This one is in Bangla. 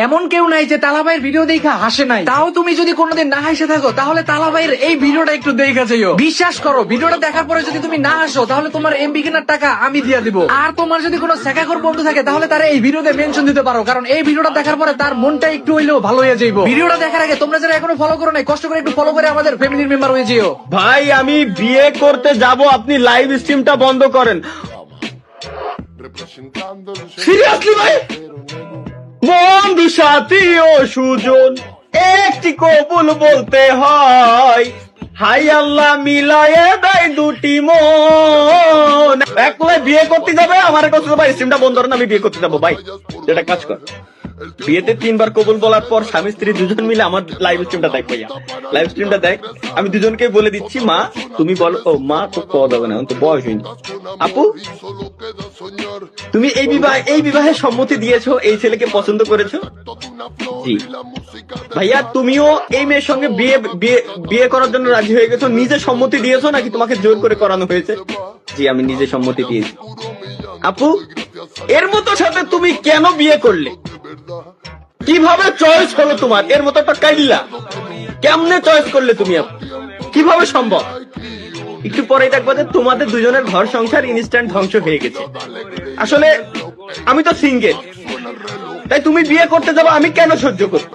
এমন কেউ নাই যে তালা ভাইয়ের ভিডিও দেখা হাসে নাই। তাও তুমি যদি কোনোদিন না হাসে থাকো তাহলে তালা ভাইয়ের এই ভিডিওটা একটু দেখা যাইও। বিশ্বাস করো, ভিডিওটা দেখার পরে যদি তুমি না হাসো তাহলে তোমার এমবি কেনার টাকা আমি দিয়ে দিব। আর তোমার যদি কোনো শেখাখোর বন্ধু থাকে তাহলে তারা এই ভিডিওতে মেনশন দিতে পারো, কারণ এই ভিডিওটা দেখার পরে তার মনটা একটু হইলেও ভালো হয়ে যাইব। ভিডিওটা দেখার আগে তোমরা যারা এখনো ফলো করো নাই, কষ্ট করে একটু ফলো করে আমাদের ফ্যামিলির মেম্বার হয়ে যেও। ভাই আমি বিয়ে করতে যাব, আপনি লাইভ স্ট্রিমটা বন্ধ করেন। সিরিয়াসলি ভাই? বন্ধু সাথী ও সুজন একটি কবুল বলতে হয়, হাই আল্লাহ মিলায়ে দেয় দুটি মন। একলা বিয়ে করতে যাবে, আমার কাছে ভাই স্ট্রিমটা বন্ধ করেন, আমি বিয়ে করতে যাবো। ভাই যেটা কাজ কর, বিয়েতে 3 বার কবুল বলার পর স্বামী স্ত্রী দুজন মিলে আমার লাইভ স্ট্রিমটা দেখ ভাইয়া, লাইভ স্ট্রিমটা দেখ। আমি দুজনকে বলে দিচ্ছি, মা তুমি বলো। ও মা তো কওয়া যাবে না, তো বয়স হয়নি। আপু তুমি এই বিবাহে সম্মতি দিয়েছো, এই ছেলেকে পছন্দ করেছো? জি। ভাইয়া তুমিও এই মেয়ের সঙ্গে বিয়ে করার জন্য রাজি হয়ে গেছো, নিজে সম্মতি দিয়েছো নাকি তোমাকে জোর করে করানো হয়েছে? জি আমি নিজে সম্মতি দিয়েছি। আপু এর মতো সাথে তুমি কেন বিয়ে করলে? কিভাবে চয়েস হলো তোমার? এর মতো একটা কাইল্লা কেমনে চয়েস করলে তুমি? আপু কিভাবে সম্ভব? একটু পরেই দেখবো যে তোমাদের দুজনের ঘর সংসার ইনস্ট্যান্ট ধ্বংস হয়ে গেছে। আসলে আমি তো সিঙ্গেল, তাই তুমি বিয়ে করতে যাবো আমি কেন সহ্য করব?